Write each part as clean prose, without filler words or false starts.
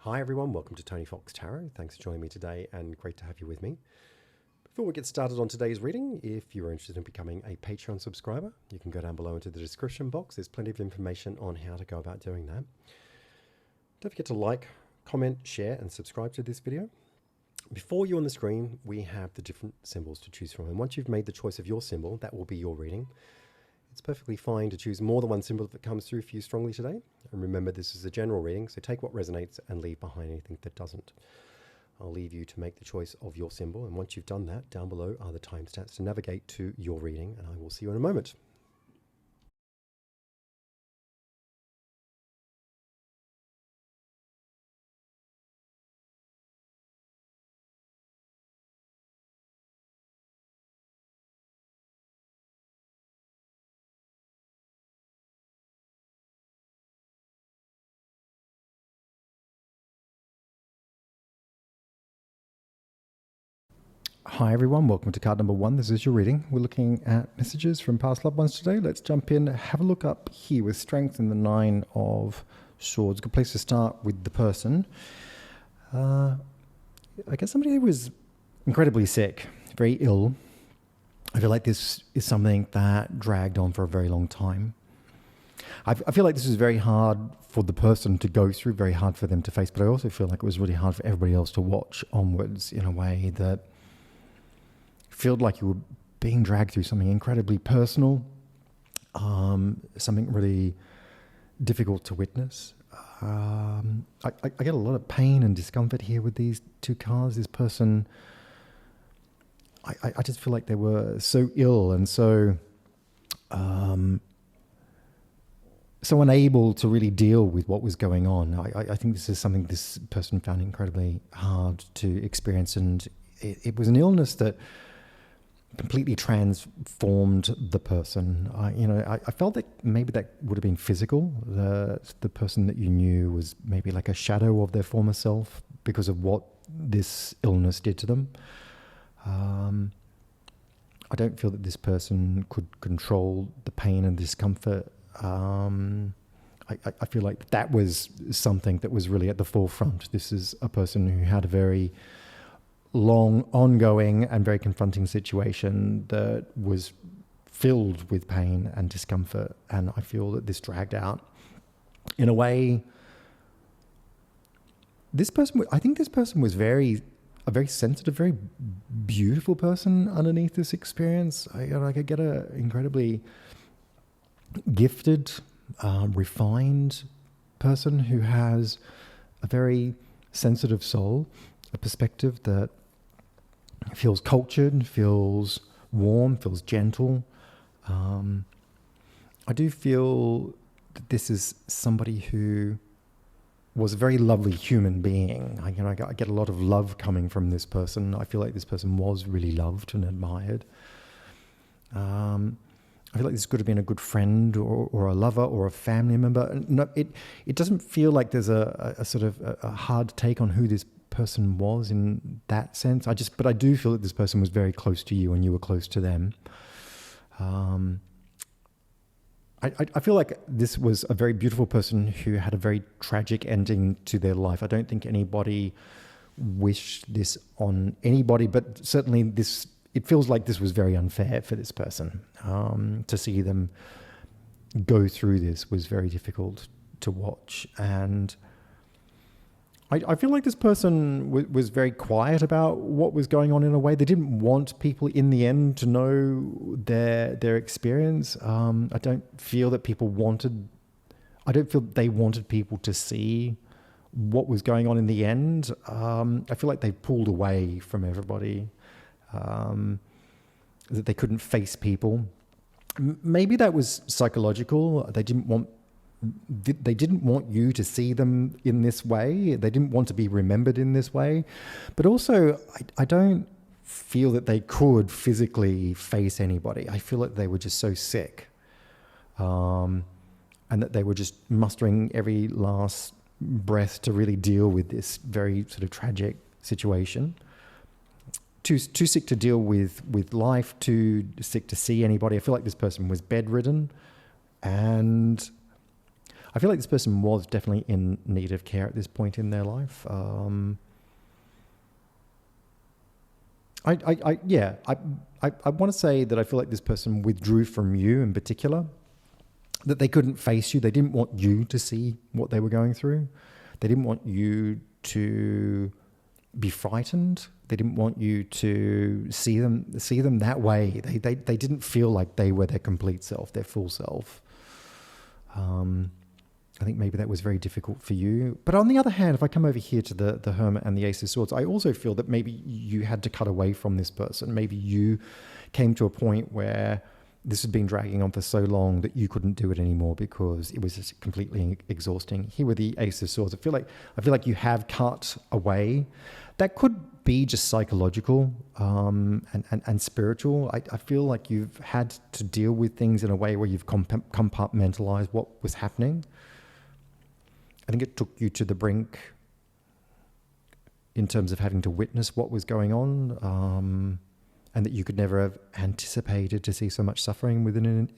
Hi everyone, welcome to Tony Fox Tarot. Thanks for joining me today and great to have you with me. Before we get started on today's reading, if you're interested in becoming a Patreon subscriber, you can go down below into the description box. There's plenty of information on how to go about doing that. Don't forget to like, comment, share and subscribe to this video. Before you on the screen, we have the different symbols to choose from. And once you've made the choice of your symbol, that will be your reading. It's perfectly fine to choose more than one symbol that comes through for you strongly today. And remember, this is a general reading, so take what resonates and leave behind anything that doesn't. I'll leave you to make the choice of your symbol. And once you've done that, down below are the timestamps to navigate to your reading. And I will see you in a moment. Hi everyone, welcome to card number 1. This is your reading. We're looking at messages from past loved ones today. Let's jump in, have a look up here with Strength and the 9 of Swords. Good place to start with the person. I guess somebody who was incredibly sick, very ill. I feel like this is something that dragged on for a very long time. I feel like this was very hard for the person to go through, very hard for them to face, but I also feel like it was really hard for everybody else to watch onwards in a way that felt like you were being dragged through something incredibly personal, something really difficult to witness. I get a lot of pain and discomfort here with these two cards. This person, I just feel like they were so ill and so unable to really deal with what was going on. I think this is something this person found incredibly hard to experience, and it was an illness that completely transformed the person. I felt that maybe that would have been physical. The person that you knew was maybe like a shadow of their former self because of what this illness did to them. I don't feel that this person could control the pain and discomfort. I feel like that was something that was really at the forefront. This is a person who had a very long, ongoing and very confronting situation that was filled with pain and discomfort, and I feel that this dragged out in a way. I think this person was a very sensitive, very beautiful person underneath this experience. I get a incredibly gifted, refined person who has a very sensitive soul, a perspective that feels cultured, feels warm, feels gentle. I do feel that this is somebody who was a very lovely human being. I get a lot of love coming from this person. I feel like this person was really loved and admired. I feel like this could have been a good friend or a lover or a family member. No, it doesn't feel like there's a sort of a hard take on who this person was in that sense. But I do feel that this person was very close to you and you were close to them. I feel like this was a very beautiful person who had a very tragic ending to their life. I don't think anybody wished this on anybody, but certainly it feels like this was very unfair for this person. To see them go through this was very difficult to watch. And I feel like this person was very quiet about what was going on in a way. They didn't want people in the end to know their experience. I don't feel they wanted people to see what was going on in the end. I feel like they pulled away from everybody, that they couldn't face people. Maybe that was psychological. They didn't want you to see them in this way. They didn't want to be remembered in this way. But also, I don't feel that they could physically face anybody. I feel like they were just so sick, and that they were just mustering every last breath to really deal with this very sort of tragic situation. Too sick to deal with life, too sick to see anybody. I feel like this person was bedridden, and I feel like this person was definitely in need of care at this point in their life. I want to say that I feel like this person withdrew from you in particular, that they couldn't face you. They didn't want you to see what they were going through. They didn't want you to be frightened. They didn't want you to see them that way. They didn't feel like they were their complete self, their full self. I think maybe that was very difficult for you. But on the other hand, if I come over here to the Hermit and the Ace of Swords, I also feel that maybe you had to cut away from this person. Maybe you came to a point where this had been dragging on for so long that you couldn't do it anymore because it was just completely exhausting. Here with the Ace of Swords, I feel like you have cut away. That could be just psychological and spiritual. I feel like you've had to deal with things in a way where you've compartmentalized what was happening. I think it took you to the brink in terms of having to witness what was going on, and that you could never have anticipated to see so much suffering within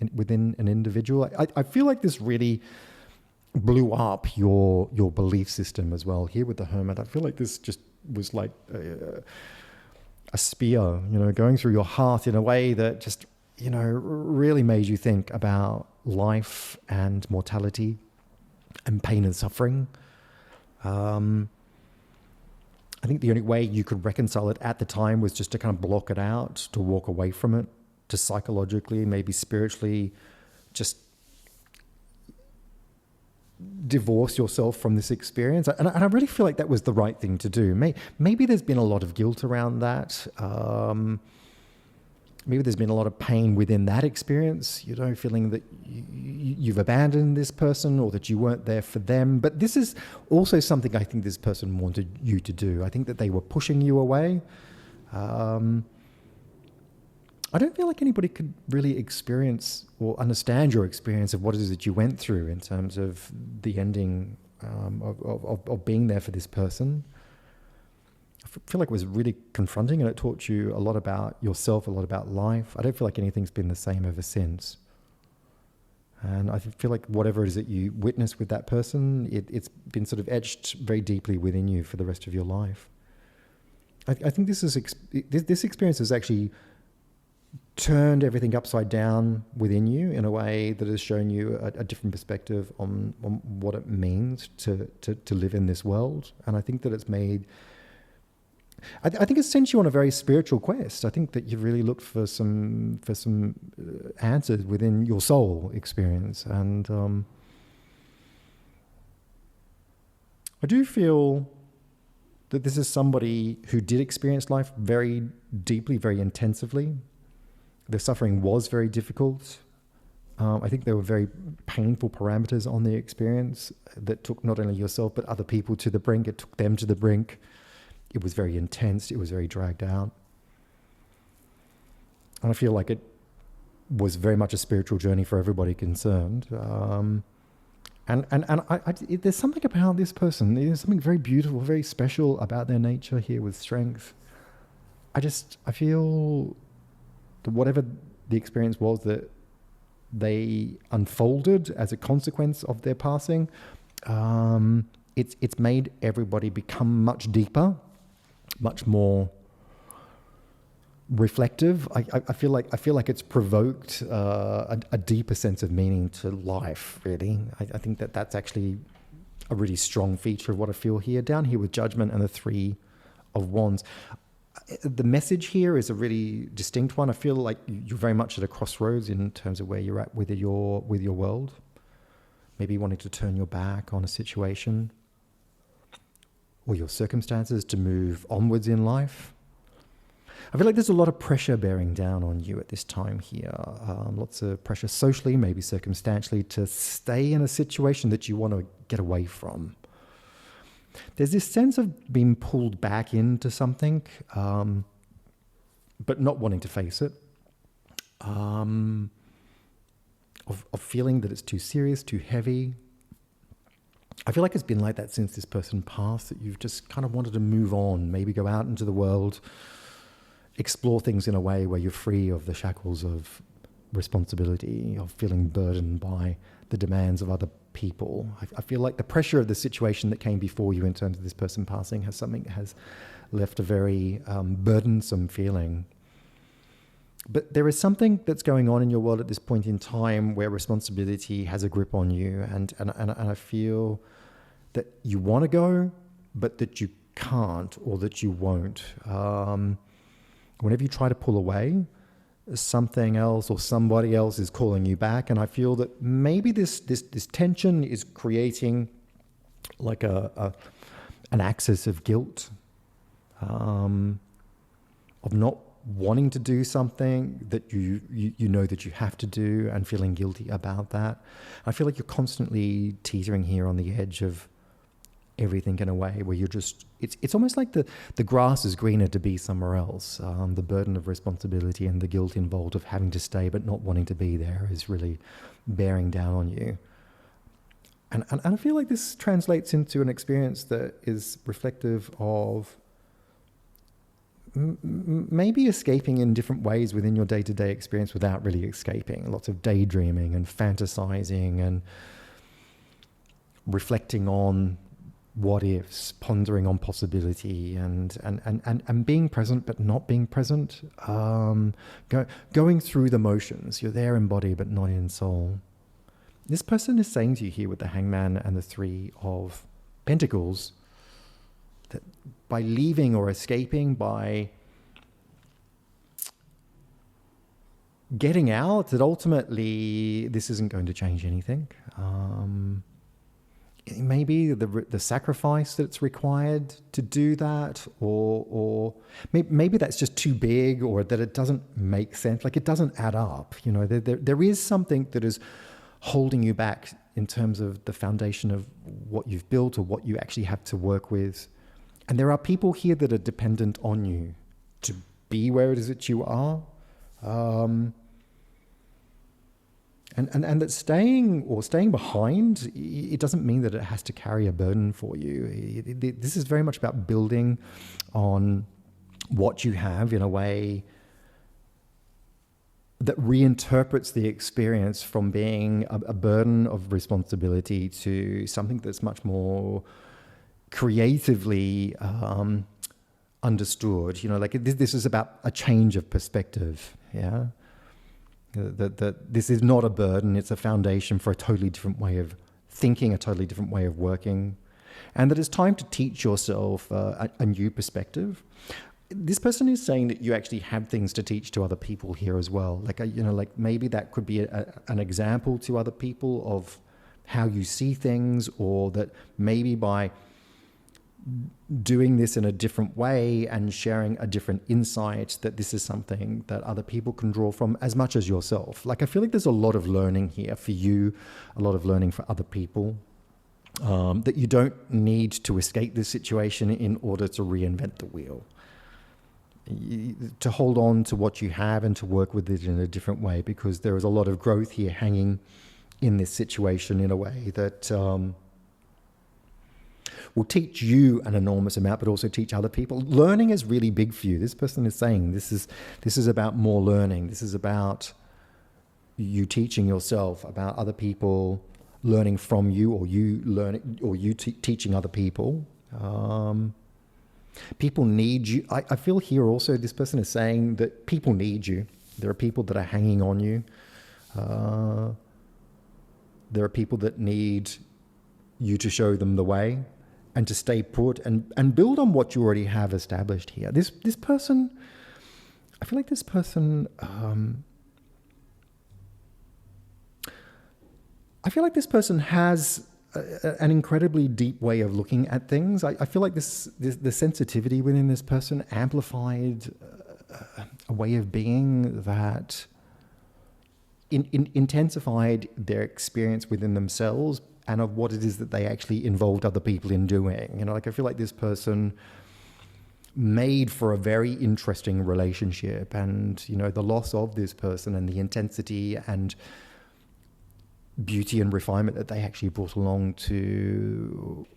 an individual. I feel like this really blew up your belief system as well. Here with the Hermit, I feel like this just was like a spear, going through your heart in a way that just, really made you think about life and mortality and pain and suffering. I think the only way you could reconcile it at the time was just to kind of block it out, to walk away from it, to psychologically, maybe spiritually, just divorce yourself from this experience. And I really feel like that was the right thing to do. Maybe there's been a lot of guilt around that. Maybe there's been a lot of pain within that experience, feeling that you've abandoned this person or that you weren't there for them. But this is also something I think this person wanted you to do. I think that they were pushing you away. I don't feel like anybody could really experience or understand your experience of what it is that you went through in terms of the ending of being there for this person. I feel like it was really confronting, and it taught you a lot about yourself, a lot about life. I don't feel like anything's been the same ever since. And I feel like whatever it is that you witnessed with that person, it's been sort of etched very deeply within you for the rest of your life. I think this experience has actually turned everything upside down within you in a way that has shown you a different perspective on what it means to live in this world. And I think that it's made... I think it's sent you on a very spiritual quest. I think that you've really looked for some answers within your soul experience. And I do feel that this is somebody who did experience life very deeply, very intensively. The suffering was very difficult. I think there were very painful parameters on the experience that took not only yourself but other people to the brink. It took them to the brink. It was very intense. It was very dragged out. And I feel like it was very much a spiritual journey for everybody concerned. There's something about this person. There's something very beautiful, very special about their nature here with strength. I feel that whatever the experience was that they unfolded as a consequence of their passing, it's made everybody become much deeper, much more reflective. I feel like it's provoked a deeper sense of meaning to life, really. I think that's actually a really strong feature of what I feel here. Down here with Judgment and the Three of Wands, the message here is a really distinct one. I feel like you're very much at a crossroads in terms of where you're at with your world. Maybe wanting to turn your back on a situation or your circumstances to move onwards in life. I feel like there's a lot of pressure bearing down on you at this time here. Lots of pressure socially, maybe circumstantially, to stay in a situation that you want to get away from. There's this sense of being pulled back into something, but not wanting to face it. Of feeling that it's too serious, too heavy. I feel like it's been like that since this person passed, that you've just kind of wanted to move on, maybe go out into the world, explore things in a way where you're free of the shackles of responsibility, of feeling burdened by the demands of other people. I feel like the pressure of the situation that came before you in terms of this person passing has left a very burdensome feeling. But there is something that's going on in your world at this point in time where responsibility has a grip on you, and I feel that you want to go, but that you can't, or that you won't. Whenever you try to pull away, something else or somebody else is calling you back, and I feel that maybe this tension is creating like an axis of guilt, of not wanting to do something that you know that you have to do, and feeling guilty about that. I feel like you're constantly teetering here on the edge of everything in a way where you're just, it's almost like the grass is greener to be somewhere else. The burden of responsibility and the guilt involved of having to stay but not wanting to be there is really bearing down on you. And I feel like this translates into an experience that is reflective of maybe escaping in different ways within your day-to-day experience without really escaping. Lots of daydreaming and fantasizing and reflecting on what ifs, pondering on possibility, and being present but not being present, going through the motions. You're there in body but not in soul. This person is saying to you here with the Hangman and the Three of Pentacles that by leaving or escaping, by getting out, that ultimately this isn't going to change anything. Maybe the sacrifice that's required to do that, or maybe that's just too big, or that it doesn't make sense, like it doesn't add up. You know, there is something that is holding you back in terms of the foundation of what you've built or what you actually have to work with. And there are people here that are dependent on you to be where it is that you are. And that staying behind, it doesn't mean that it has to carry a burden for you. This is very much about building on what you have in a way that reinterprets the experience from being a burden of responsibility to something that's much more creatively understood. You know, like this is about a change of perspective. Yeah. That this is not a burden, it's a foundation for a totally different way of thinking, a totally different way of working, and that it's time to teach yourself a new perspective. This person is saying that you actually have things to teach to other people here as well. Like, like maybe that could be an example to other people of how you see things, or that maybe by doing this in a different way and sharing a different insight, that this is something that other people can draw from as much as yourself. Like, I feel like there's a lot of learning here for you, a lot of learning for other people, that you don't need to escape this situation in order to reinvent the wheel. To hold on to what you have and to work with it in a different way, because there is a lot of growth here hanging in this situation in a way that will teach you an enormous amount, but also teach other people. Learning is really big for you. This person is saying this is about more learning. This is about you teaching yourself, about other people learning from you, or you learning, or you teaching other people. People need you. I feel here also this person is saying that people need you. There are people that are hanging on you. There are people that need you to show them the way and to stay put and build on what you already have established here. This person, I feel like this person, has an incredibly deep way of looking at things. I feel like the sensitivity within this person amplified a way of being that intensified their experience within themselves and of what it is that they actually involved other people in doing. You know, like I feel like this person made for a very interesting relationship, and, you know, the loss of this person and the intensity and beauty and refinement that they actually brought along to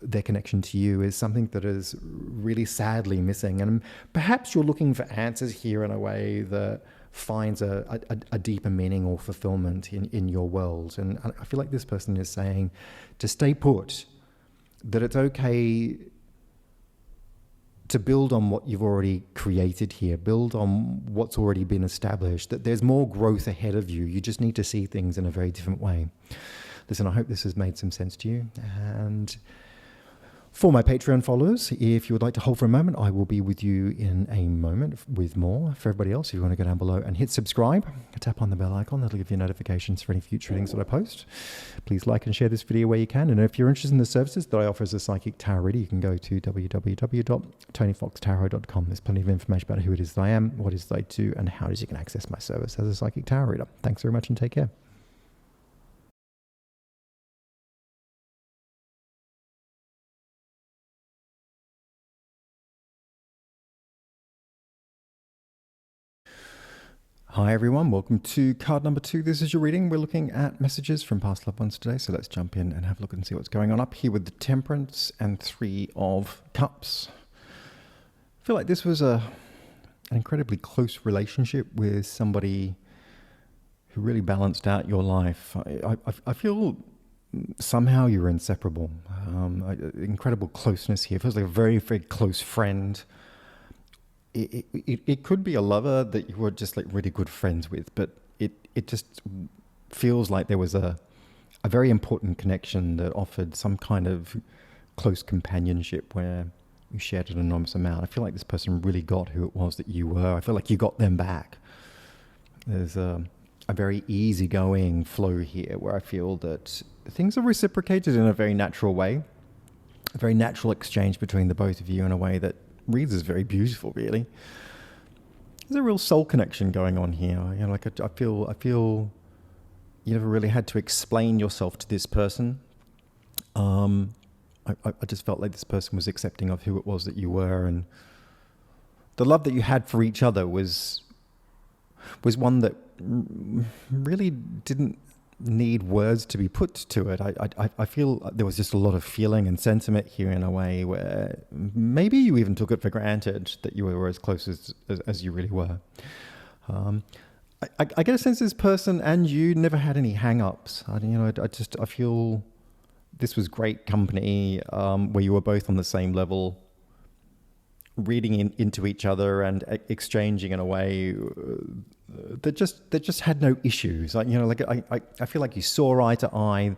their connection to you is something that is really sadly missing. And perhaps you're looking for answers here in a way that finds a deeper meaning or fulfillment in your world. And I feel like this person is saying to stay put, that it's okay to build on what you've already created here, build on what's already been established, that there's more growth ahead of you. You just need to see things in a very different way. Listen, I hope this has made some sense to you. And for my Patreon followers, if you would like to hold for a moment, I will be with you in a moment with more. For everybody else, if you want to go down below and hit subscribe, tap on the bell icon. That'll give you notifications for any future things that I post. Please like and share this video where you can. And if you're interested in the services that I offer as a psychic tarot reader, you can go to www.tonyfoxtarot.com. There's plenty of information about who it is that I am, what it is that I do, and how it is you can access my service as a psychic tarot reader. Thanks very much and take care. Hi everyone, welcome to card number 2. This is your reading. We're looking at messages from past loved ones today, so let's jump in and have a look and see what's going on. Up here with the Temperance and 3 of Cups. I feel like this was an incredibly close relationship with somebody who really balanced out your life. I feel somehow you were inseparable. Incredible closeness here. It feels like a very, very close friend. It could be a lover that you were just like really good friends with, but it just feels like there was a very important connection that offered some kind of close companionship where you shared an enormous amount. I feel like this person really got who it was that you were. I feel like you got them back. There's a very easygoing flow here where I feel that things are reciprocated in a very natural way, a very natural exchange between the both of you in a way that reads as very beautiful, really. There's a real soul connection going on here. You know, like I feel you never really had to explain yourself to this person. I just felt like this person was accepting of who it was that you were, and the love that you had for each other was one that really didn't need words to be put to it. I feel there was just a lot of feeling and sentiment here in a way where maybe you even took it for granted that you were as close as you really were. I get a sense this person and you never had any hang-ups. I feel this was great company where you were both on the same level, reading into each other and exchanging in a way that just had no issues. Like, you know, like I feel like you saw eye to eye.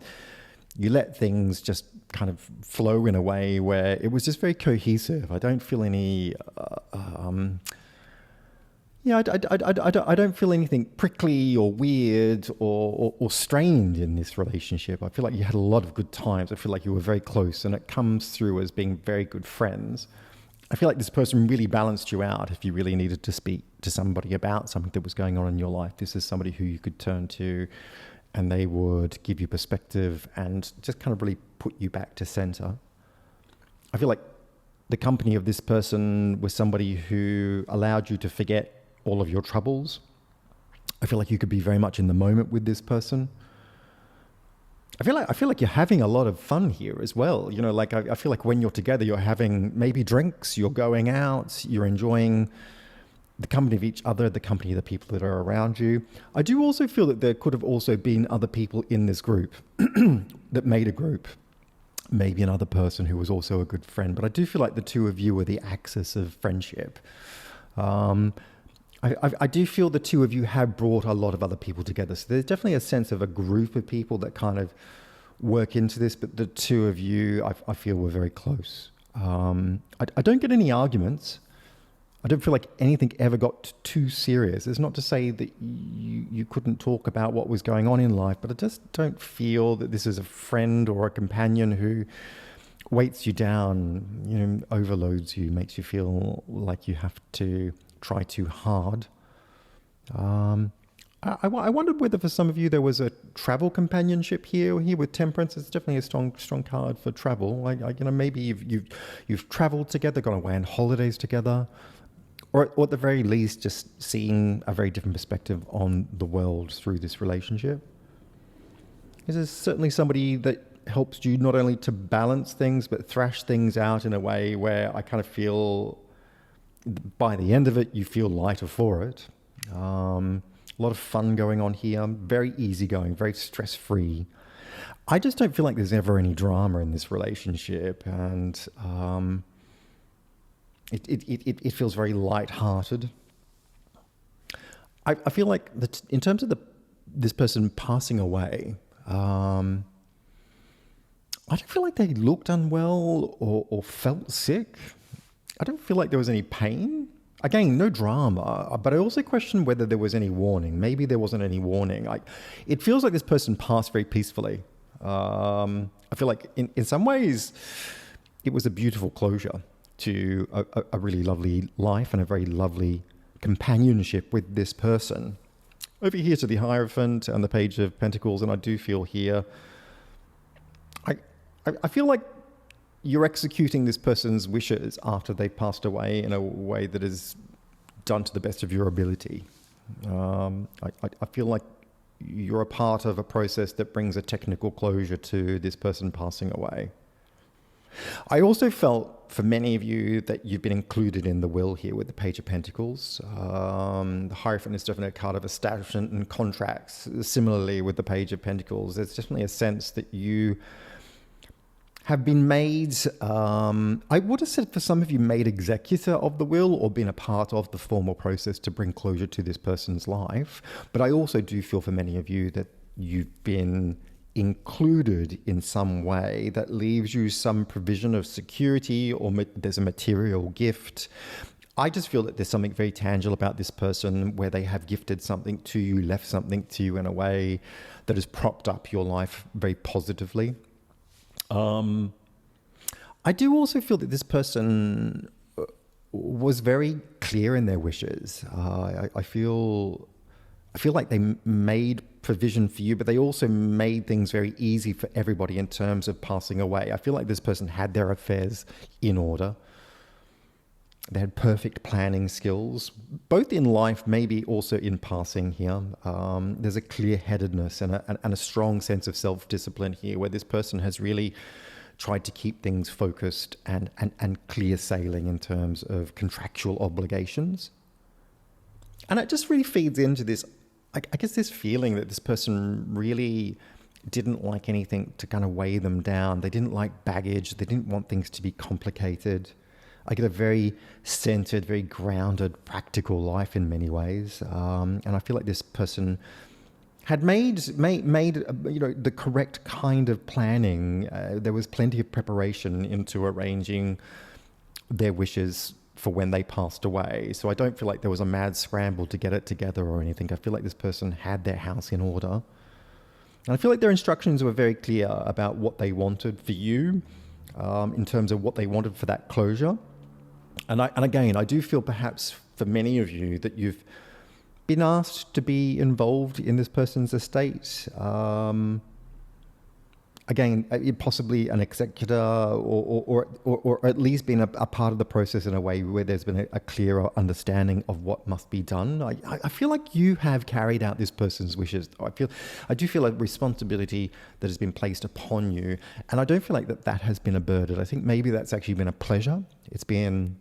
You let things just kind of flow in a way where it was just very cohesive. I don't feel any I don't feel anything prickly or weird or strained in this relationship. I feel like you had a lot of good times. I feel like you were very close, and it comes through as being very good friends. I feel like this person really balanced you out if you really needed to speak to somebody about something that was going on in your life. This is somebody who you could turn to, and they would give you perspective and just kind of really put you back to center. I feel like the company of this person was somebody who allowed you to forget all of your troubles. I feel like you could be very much in the moment with this person. I feel like you're having a lot of fun here as well. You know, like I feel like when you're together, you're having maybe drinks, you're going out, you're enjoying the company of each other, the company of the people that are around you. I do also feel that there could have also been other people in this group that made a group. Maybe another person who was also a good friend. But I do feel like the two of you were the axis of friendship. I do feel the two of you have brought a lot of other people together. So there's definitely a sense of a group of people that kind of work into this, but the two of you, I feel, were very close. I don't get any arguments. I don't feel like anything ever got too serious. It's not to say that you couldn't talk about what was going on in life, but I just don't feel that this is a friend or a companion who weights you down, you know, overloads you, makes you feel like you have to try too hard. I wondered whether for some of you there was a travel companionship here with Temperance. It's definitely a strong card for travel. You know, maybe you've traveled together, gone away on holidays together, or at the very least just seeing a very different perspective on the world through this relationship. This is certainly somebody that helps you not only to balance things but thrash things out in a way where I kind of feel by the end of it you feel lighter for it. A lot of fun going on here, very easygoing, very stress-free. I just don't feel like there's ever any drama in this relationship, and it feels very light-hearted. I feel like that in terms of this person passing away, I don't feel like they looked unwell or felt sick. I don't feel like there was any pain. Again, no drama, but I also question whether there was any warning. Maybe there wasn't any warning. It feels like this person passed very peacefully. I feel like in some ways, it was a beautiful closure to a really lovely life and a very lovely companionship with this person. Over here to the Hierophant and the Page of Pentacles, and I do feel here, I feel like you're executing this person's wishes after they've passed away in a way that is done to the best of your ability. I feel like you're a part of a process that brings a technical closure to this person passing away. I also felt for many of you that you've been included in the will here with the Page of Pentacles. The Hierophant is definitely a card of establishment and contracts. Similarly with the Page of Pentacles, there's definitely a sense that you have been made, I would have said for some of you, made executor of the will or been a part of the formal process to bring closure to this person's life. But I also do feel for many of you that you've been included in some way that leaves you some provision of security, or there's a material gift. I just feel that there's something very tangible about this person where they have gifted something to you, left something to you in a way that has propped up your life very positively. I do also feel that this person was very clear in their wishes. I feel like they made provision for you, but they also made things very easy for everybody in terms of passing away. I feel like this person had their affairs in order. They had perfect planning skills, both in life, maybe also in passing here. There's a clear-headedness and a strong sense of self-discipline here, where this person has really tried to keep things focused and clear sailing in terms of contractual obligations. And it just really feeds into this, I guess, this feeling that this person really didn't like anything to kind of weigh them down. They didn't like baggage. They didn't want things to be complicated. I get a very centered, very grounded, practical life in many ways. And I feel like this person had made the correct kind of planning. There was plenty of preparation into arranging their wishes for when they passed away. So I don't feel like there was a mad scramble to get it together or anything. I feel like this person had their house in order. And I feel like their instructions were very clear about what they wanted for you, in terms of what they wanted for that closure. And again, I do feel perhaps for many of you that you've been asked to be involved in this person's estate. Again, possibly an executor or at least been a part of the process in a way where there's been a clearer understanding of what must be done. I feel like you have carried out this person's wishes. I do feel a responsibility that has been placed upon you, and I don't feel like that has been a burden. I think maybe that's actually been a pleasure. It's been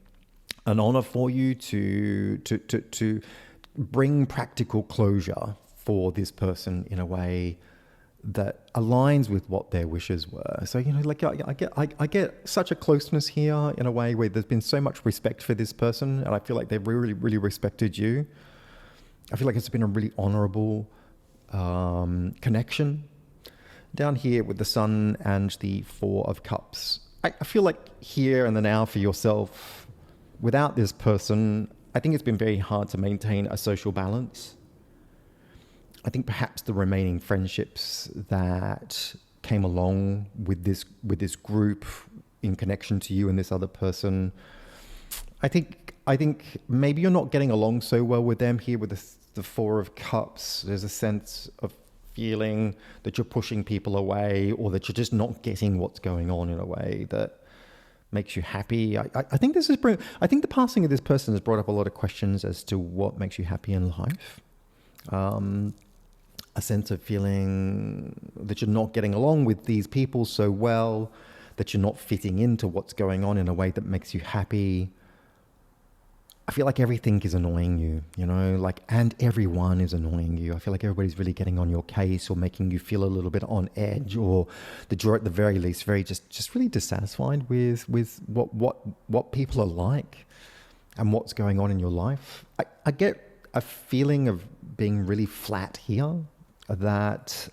an honor for you to bring practical closure for this person in a way that aligns with what their wishes were. So, I get such a closeness here in a way where there's been so much respect for this person, and I feel like they've really, really respected you. I feel like it's been a really honorable connection. Down here with the Sun and the Four of Cups, I feel like here and the now for yourself, without this person, I think it's been very hard to maintain a social balance. I think perhaps the remaining friendships that came along with this group in connection to you and this other person, I think maybe you're not getting along so well with them here with the Four of Cups. There's a sense of feeling that you're pushing people away, or that you're just not getting what's going on in a way that makes you happy. I think the passing of this person has brought up a lot of questions as to what makes you happy in life. A sense of feeling that you're not getting along with these people so well, that you're not fitting into what's going on in a way that makes you happy. I feel like everything is annoying you, and everyone is annoying you. I feel like everybody's really getting on your case or making you feel a little bit on edge, or at the very least, very just really dissatisfied with what people are like and what's going on in your life. I get a feeling of being really flat here, that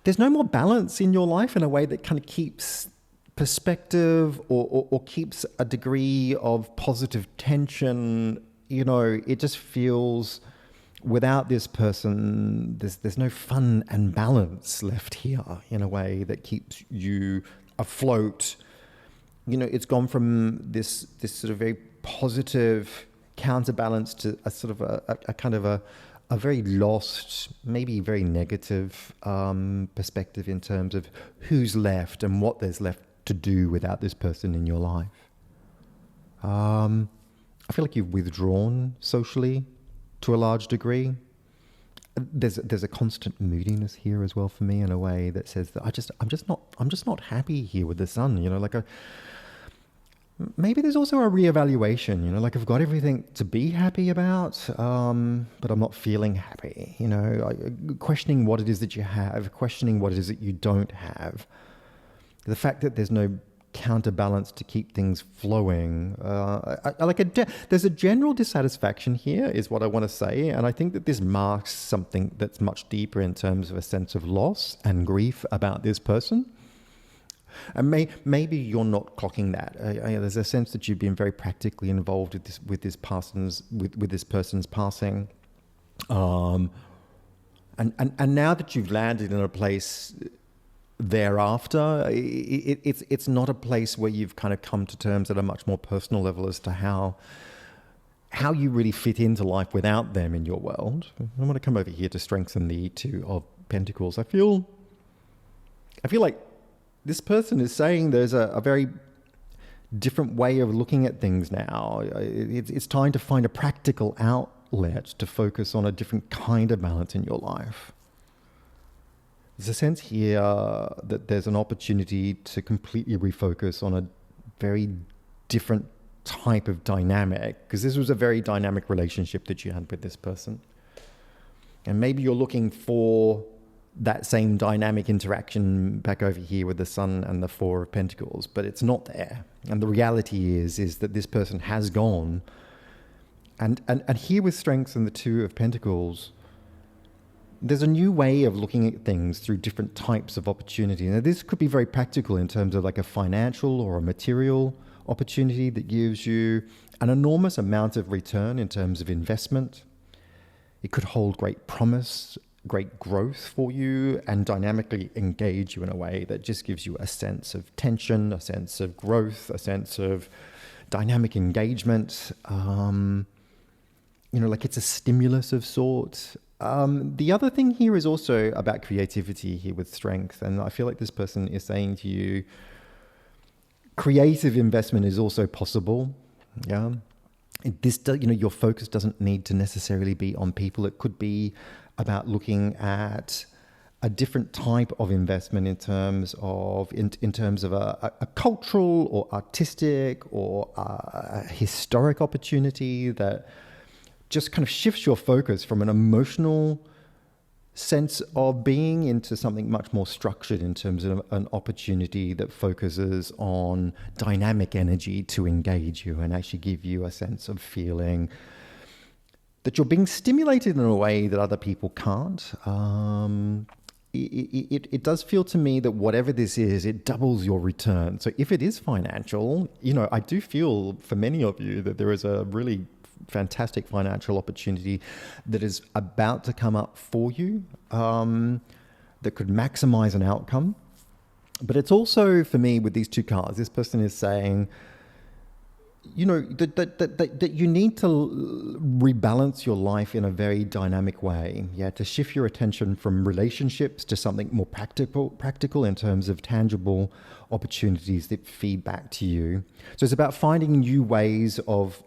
there's no more balance in your life in a way that kind of keeps perspective or keeps a degree of positive tension. It just feels without this person, there's no fun and balance left here in a way that keeps you afloat. It's gone from this sort of very positive counterbalance to a sort of a kind of a very lost, maybe very negative perspective in terms of who's left and what there's left to do without this person in your life. I feel like you've withdrawn socially to a large degree. There's a constant moodiness here as well for me, in a way that says that I'm just not happy here with the sun. Maybe there's also a reevaluation. Like I've got everything to be happy about, but I'm not feeling happy. Questioning what it is that you have, questioning what it is that you don't have. The fact that there's no counterbalance to keep things flowing. There's a general dissatisfaction here, is what I want to say. And I think that this marks something that's much deeper in terms of a sense of loss and grief about this person. And maybe you're not clocking that. There's a sense that you've been very practically involved with this person's passing. And now that you've landed in a place thereafter, it's not a place where you've kind of come to terms at a much more personal level as to how you really fit into life without them in your world. I want to come over here to strengthen the Two of Pentacles. I feel like this person is saying there's a very different way of looking at things now. It's time to find a practical outlet to focus on a different kind of balance in your life. There's a sense here that there's an opportunity to completely refocus on a very different type of dynamic, because this was a very dynamic relationship that you had with this person. And maybe you're looking for that same dynamic interaction back over here with the Sun and the Four of Pentacles, but it's not there. And the reality is that this person has gone. And here with Strength and the Two of Pentacles, there's a new way of looking at things through different types of opportunity. Now, this could be very practical in terms of like a financial or a material opportunity that gives you an enormous amount of return in terms of investment. It could hold great promise, great growth for you, and dynamically engage you in a way that just gives you a sense of tension, a sense of growth, a sense of dynamic engagement. Like it's a stimulus of sorts. The other thing here is also about creativity here with Strength. And I feel like this person is saying to you, creative investment is also possible. Yeah. Your focus doesn't need to necessarily be on people. It could be about looking at a different type of investment in terms of a cultural or artistic or a historic opportunity that just kind of shifts your focus from an emotional sense of being into something much more structured in terms of an opportunity that focuses on dynamic energy to engage you and actually give you a sense of feeling that you're being stimulated in a way that other people can't. It does feel to me that whatever this is, it doubles your return. So if it is financial, I do feel for many of you that there is a really fantastic financial opportunity that is about to come up for you, that could maximize an outcome. But it's also, for me, with these two cards, this person is saying, that you need to rebalance your life in a very dynamic way. Yeah, to shift your attention from relationships to something more practical in terms of tangible opportunities that feed back to you. So it's about finding new ways of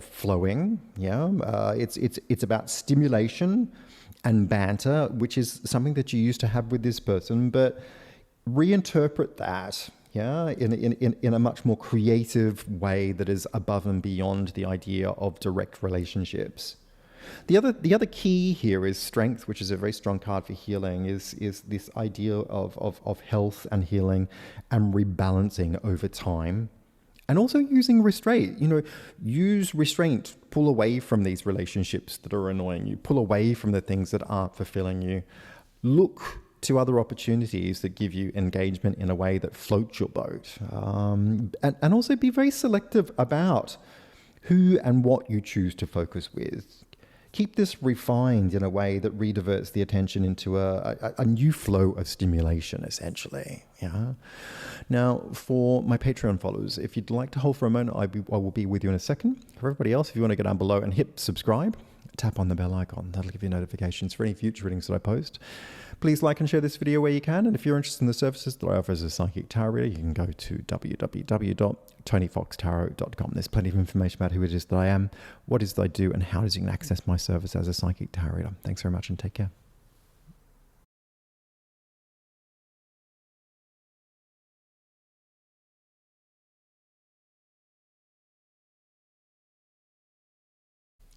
flowing. Yeah, it's about stimulation and banter, which is something that you used to have with this person, but reinterpret that. yeah, in a much more creative way that is above and beyond the idea of direct relationships. The other key here is strength, which is a very strong card for healing, is this idea of health and healing and rebalancing over time. And also using restraint, use restraint, pull away from these relationships that are annoying you, pull away from the things that aren't fulfilling you. Look to other opportunities that give you engagement in a way that floats your boat. And also be very selective about who and what you choose to focus with. Keep this refined in a way that rediverts the attention into a new flow of stimulation, essentially. Yeah. Now, for my Patreon followers, if you'd like to hold for a moment, I will be with you in a second. For everybody else, if you want to go down below and hit subscribe, tap on the bell icon. That'll give you notifications for any future readings that I post. Please like and share this video where you can. And if you're interested in the services that I offer as a psychic tarot reader, you can go to www.tonyfoxtarot.com. There's plenty of information about who it is that I am, what it is that I do, and how it is you can access my service as a psychic tarot reader. Thanks very much and take care.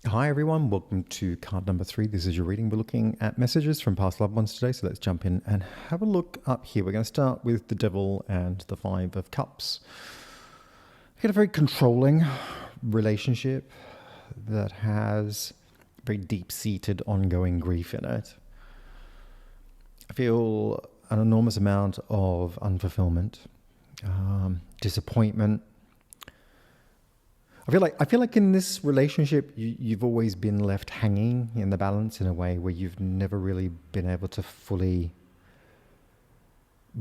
Hi everyone, welcome to card number 3. This is your reading. We're looking at messages from past loved ones today, so let's jump in and have a look up here. We're going to start with the Devil and the 5 of Cups. We get a very controlling relationship that has very deep-seated ongoing grief in it. I feel an enormous amount of unfulfillment, disappointment. I feel like in this relationship, you've always been left hanging in the balance in a way where you've never really been able to fully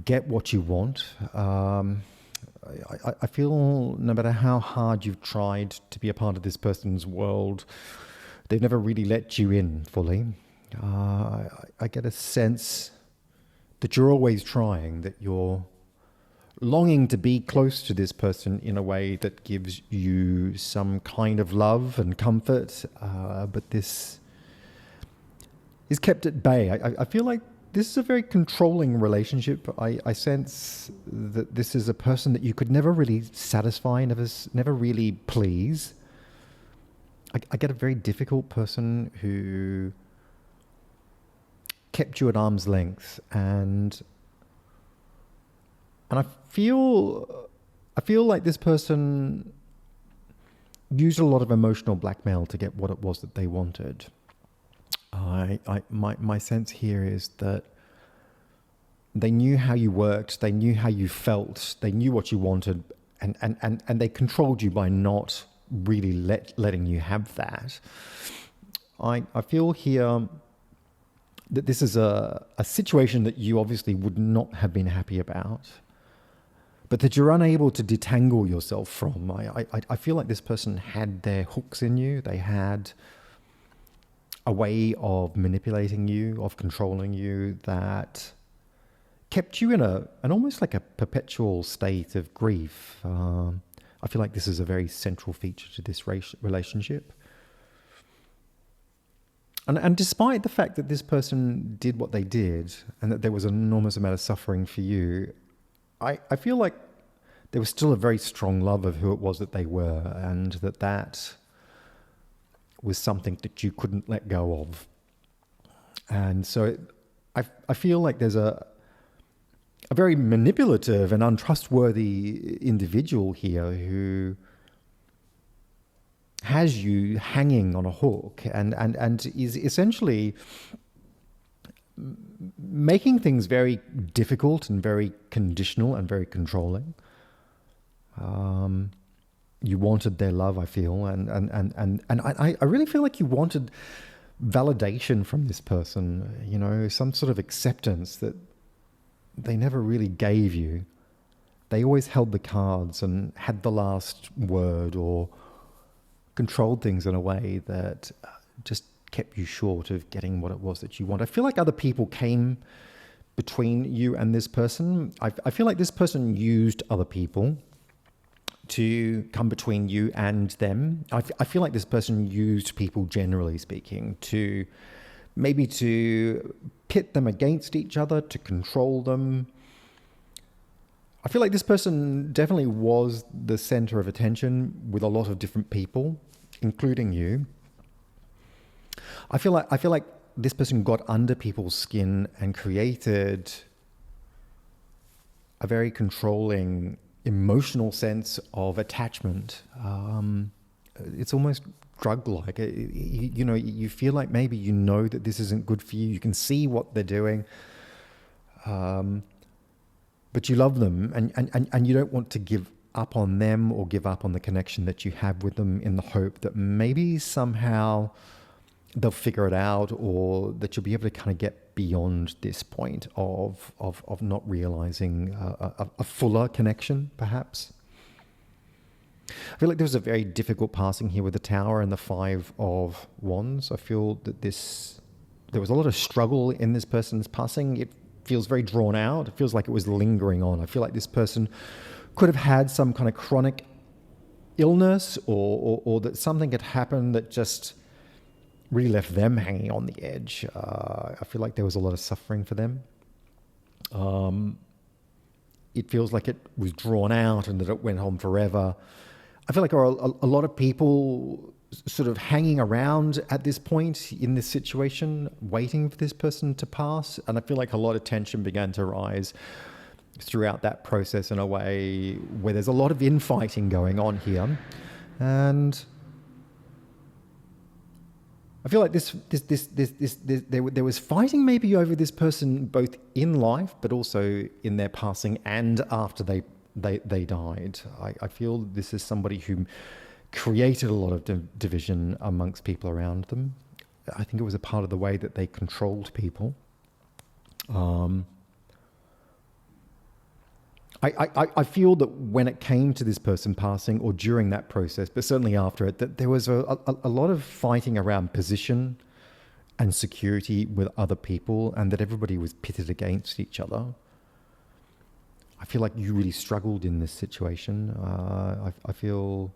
get what you want. I feel no matter how hard you've tried to be a part of this person's world, they've never really let you in fully. I get a sense that you're always trying, that you're longing to be close to this person in a way that gives you some kind of love and comfort, but this is kept at bay. I feel like this is a very controlling relationship. I sense that this is a person that you could never really satisfy, never really please. I get a very difficult person who kept you at arm's length, and I feel like this person used a lot of emotional blackmail to get what it was that they wanted. My sense here is that they knew how you worked, they knew how you felt, they knew what you wanted, and they controlled you by not really letting you have that. I feel here that this is a situation that you obviously would not have been happy about, but that you're unable to detangle yourself from. I feel like this person had their hooks in you. They had a way of manipulating you, of controlling you, that kept you in an almost like a perpetual state of grief. I feel like this is a very central feature to this relationship. And despite the fact that this person did what they did and that there was an enormous amount of suffering for you, I feel like there was still a very strong love of who it was that they were, and that was something that you couldn't let go of. And so I feel like there's a very manipulative and untrustworthy individual here who has you hanging on a hook and is essentially making things very difficult and very conditional and very controlling. You wanted their love, I feel, and I really feel like you wanted validation from this person, some sort of acceptance that they never really gave you. They always held the cards and had the last word, or controlled things in a way that just kept you short of getting what it was that you want. I feel like other people came between you and this person. I feel like this person used other people to come between you and them. I feel like this person used people, generally speaking, to pit them against each other, to control them. I feel like this person definitely was the center of attention with a lot of different people, including you. I feel like this person got under people's skin and created a very controlling emotional sense of attachment. It's almost drug-like. You feel like maybe you know that this isn't good for you. You can see what they're doing. But you love them, and you don't want to give up on them or give up on the connection that you have with them, in the hope that maybe somehow they'll figure it out, or that you'll be able to kind of get beyond this point of not realizing a fuller connection, perhaps. I feel like there was a very difficult passing here with the Tower and the Five of Wands. I feel that there was a lot of struggle in this person's passing. It feels very drawn out. It feels like it was lingering on. I feel like this person could have had some kind of chronic illness, or that something had happened that just really left them hanging on the edge. I feel like there was a lot of suffering for them. It feels like it was drawn out and that it went on forever. I feel like there are a lot of people sort of hanging around at this point in this situation, waiting for this person to pass. And I feel like a lot of tension began to rise throughout that process, in a way where there's a lot of infighting going on here. And I feel like there was fighting maybe over this person, both in life, but also in their passing and after they died. I feel this is somebody who created a lot of division amongst people around them. I think it was a part of the way that they controlled people. I feel that when it came to this person passing, or during that process, but certainly after it, that there was a lot of fighting around position and security with other people, and that everybody was pitted against each other. I feel like you really struggled in this situation. I feel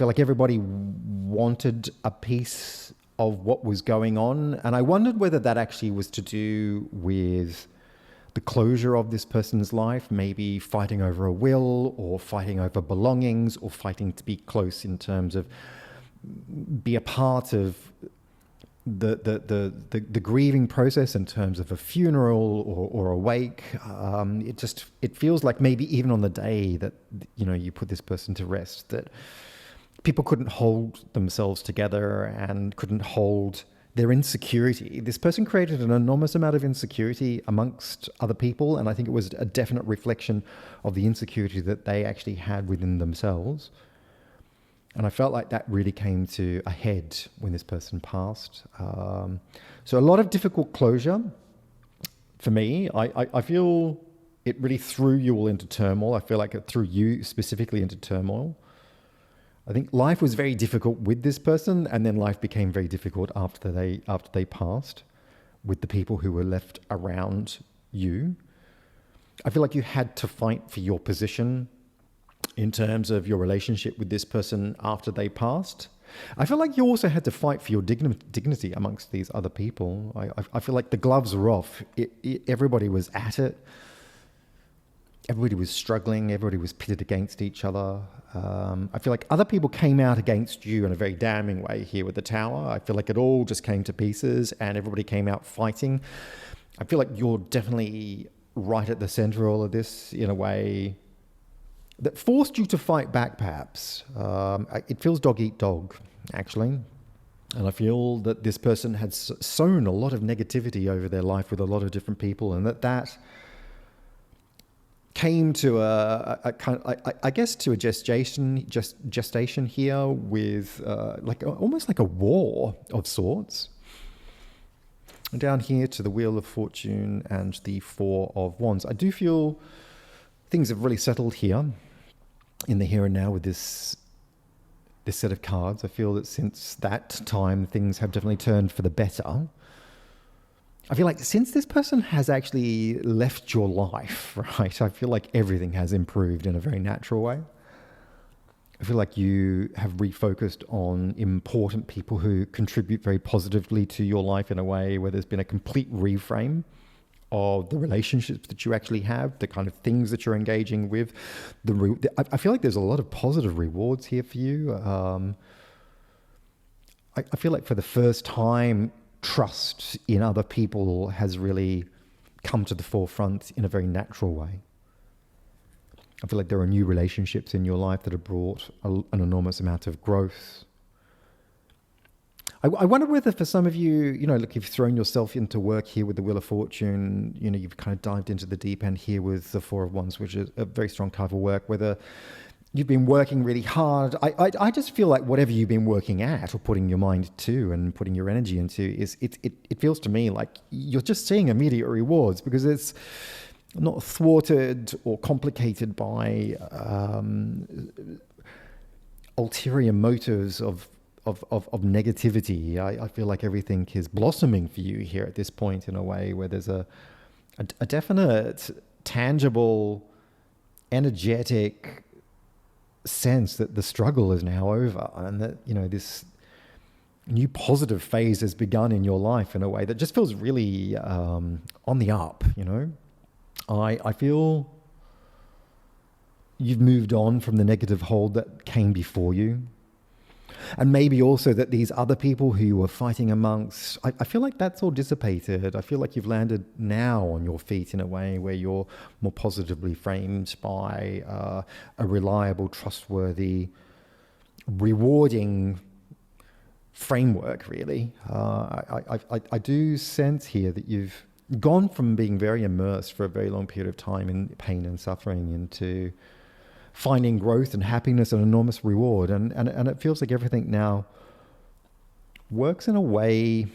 like everybody wanted a piece of what was going on, and I wondered whether that actually was to do with the closure of this person's life, maybe fighting over a will, or fighting over belongings, or fighting to be close in terms of be a part of the grieving process in terms of a funeral or a wake. It feels like maybe even on the day that you put this person to rest, that people couldn't hold themselves together and couldn't hold their insecurity. This person created an enormous amount of insecurity amongst other people, and I think it was a definite reflection of the insecurity that they actually had within themselves. And I felt like that really came to a head when this person passed. So a lot of difficult closure for me. I feel it really threw you all into turmoil. I feel like it threw you specifically into turmoil. I think life was very difficult with this person, and then life became very difficult after they passed, with the people who were left around you. I feel like you had to fight for your position in terms of your relationship with this person after they passed. I feel like you also had to fight for your dignity amongst these other people. I feel like the gloves were off. Everybody was at it. Everybody was struggling. Everybody was pitted against each other. I feel like other people came out against you in a very damning way here with the Tower. I feel like it all just came to pieces and everybody came out fighting. I feel like you're definitely right at the center of all of this in a way that forced you to fight back, perhaps. It feels dog eat dog, actually. And I feel that this person had sown a lot of negativity over their life with a lot of different people, and that came to a kind of, I guess, to a gestation here with almost like a war of sorts. And down here to the Wheel of Fortune and the Four of Wands. I do feel things have really settled here in the here and now with this set of cards. I feel that since that time, things have definitely turned for the better. I feel like since this person has actually left your life, right, I feel like everything has improved in a very natural way. I feel like you have refocused on important people who contribute very positively to your life in a way where there's been a complete reframe of the relationships that you actually have, the kind of things that you're engaging with. I feel like there's a lot of positive rewards here for you. I feel like for the first time, trust in other people has really come to the forefront in a very natural way. I feel like there are new relationships in your life that have brought an enormous amount of growth. I wonder whether for some of you, look, you've thrown yourself into work here with the Wheel of Fortune, you've kind of dived into the deep end here with the Four of Wands, which is a very strong card for work, whether you've been working really hard. I just feel like whatever you've been working at or putting your mind to and putting your energy into it feels to me like you're just seeing immediate rewards because it's not thwarted or complicated by ulterior motives of negativity. I feel like everything is blossoming for you here at this point in a way where there's a definite, tangible, energetic sense that the struggle is now over and that, this new positive phase has begun in your life in a way that just feels really on the up, I feel you've moved on from the negative hold that came before you. And maybe also that these other people who you were fighting amongst, I feel like that's all dissipated. I feel like you've landed now on your feet in a way where you're more positively framed by a reliable, trustworthy, rewarding framework, really. I do sense here that you've gone from being very immersed for a very long period of time in pain and suffering into finding growth and happiness and enormous reward. And it feels like everything now works in a way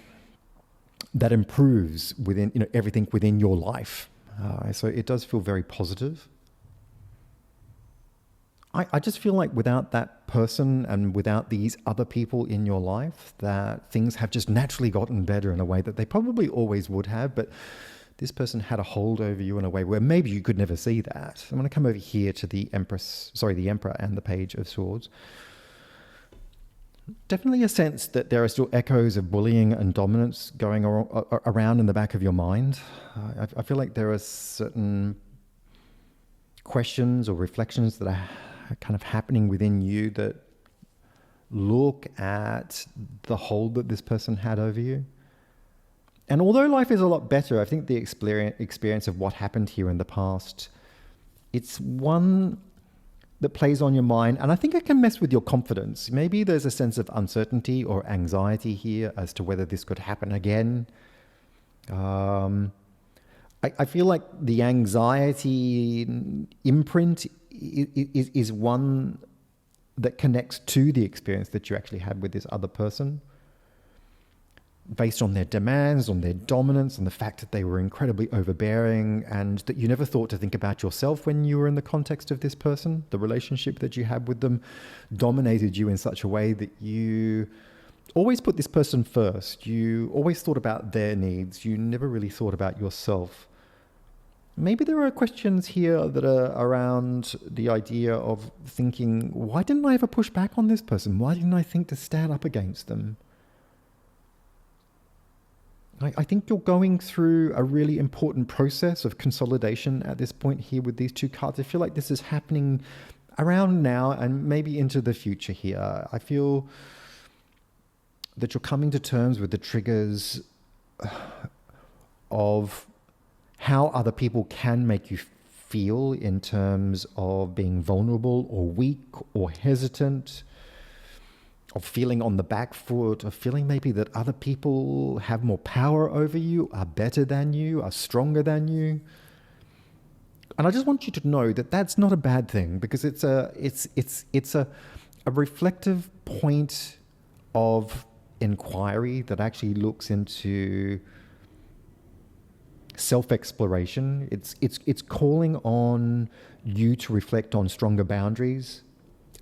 that improves within, everything within your life. So it does feel very positive. I just feel like without that person and without these other people in your life, that things have just naturally gotten better in a way that they probably always would have, but this person had a hold over you in a way where maybe you could never see that. I'm going to come over here to the Emperor and the Page of Swords. Definitely a sense that there are still echoes of bullying and dominance going around in the back of your mind. I feel like there are certain questions or reflections that are kind of happening within you that look at the hold that this person had over you. And although life is a lot better, I think the experience of what happened here in the past, it's one that plays on your mind, and I think it can mess with your confidence. Maybe there's a sense of uncertainty or anxiety here as to whether this could happen again. I feel like the anxiety imprint is one that connects to the experience that you actually had with this other person, based on their demands, on their dominance, on the fact that they were incredibly overbearing, and that you never thought to think about yourself when you were in the context of this person. The relationship that you had with them dominated you in such a way that you always put this person first. You always thought about their needs. You never really thought about yourself. Maybe there are questions here that are around the idea of thinking, why didn't I ever push back on this person? Why didn't I think to stand up against them? I think you're going through a really important process of consolidation at this point here with these two cards. I feel like this is happening around now and maybe into the future here. I feel that you're coming to terms with the triggers of how other people can make you feel in terms of being vulnerable or weak or hesitant, of feeling on the back foot, of feeling maybe that other people have more power over you, are better than you, are stronger than you. And I just want you to know that that's not a bad thing, because it's a reflective point of inquiry that actually looks into self-exploration. It's calling on you to reflect on stronger boundaries,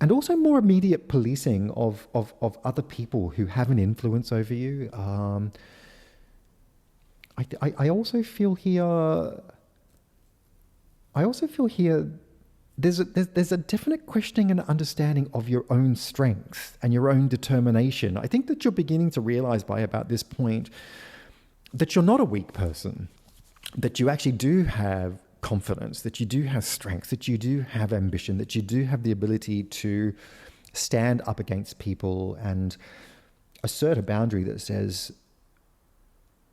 and also more immediate policing of other people who have an influence over you. I also feel here there's a definite questioning and understanding of your own strength and your own determination. I think that you're beginning to realize by about this point that you're not a weak person. that you actually do have confidence, that you do have strength, that you do have ambition, that you do have the ability to stand up against people and assert a boundary that says,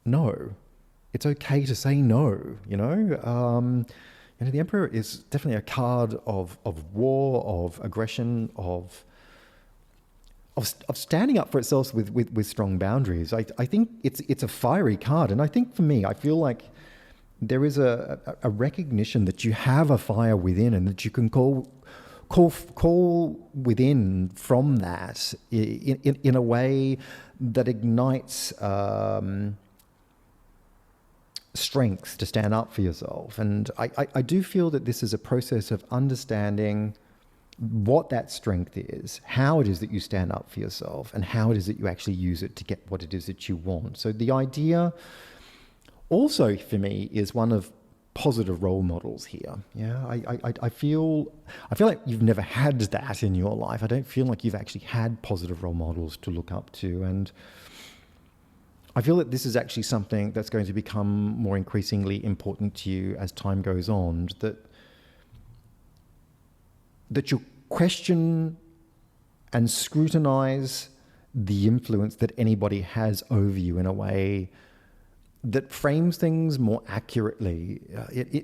no, it's okay to say no, you know? The Emperor is definitely a card of war, of aggression, of standing up for itself with strong boundaries. I think it's a fiery card. And I think for me, I feel like there is a recognition that you have a fire within and that you can call within from that in a way that ignites strength to stand up for yourself. And I do feel that this is a process of understanding what that strength is, how it is that you stand up for yourself, and how it is that you actually use it to get what it is that you want. So the idea also for me is one of positive role models here. Yeah, I feel like you've never had that in your life. I don't feel like you've actually had positive role models to look up to, and I feel that this is actually something that's going to become more increasingly important to you as time goes on, that you question and scrutinize the influence that anybody has over you in a way that frames things more accurately,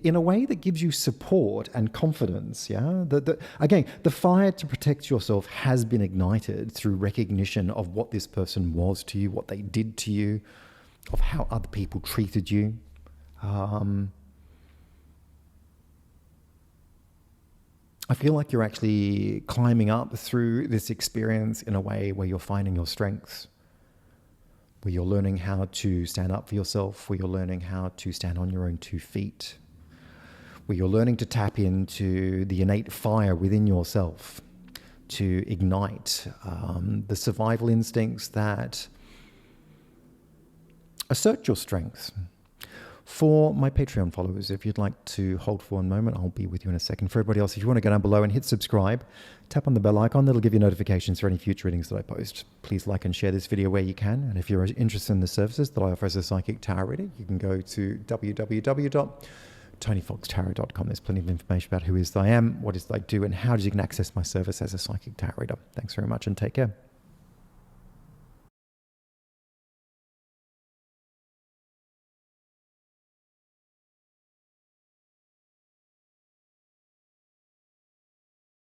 in a way that gives you support and confidence. Yeah, again, the fire to protect yourself has been ignited through recognition of what this person was to you, what they did to you, of how other people treated you. I feel like you're actually climbing up through this experience in a way where you're finding your strengths, where you're learning how to stand up for yourself, where you're learning how to stand on your own 2 feet, where you're learning to tap into the innate fire within yourself to ignite the survival instincts that assert your strengths. For my Patreon followers, if you'd like to hold for one moment, I'll be with you in a second. For everybody else, if you want to go down below and hit subscribe, tap on the bell icon. That'll give you notifications for any future readings that I post. Please like and share this video where you can. And if you're interested in the services that I offer as a psychic tarot reader, you can go to www.tonyfoxtarot.com. There's plenty of information about who is I am, what is I do, and how you can access my service as a psychic tarot reader. Thanks very much and take care.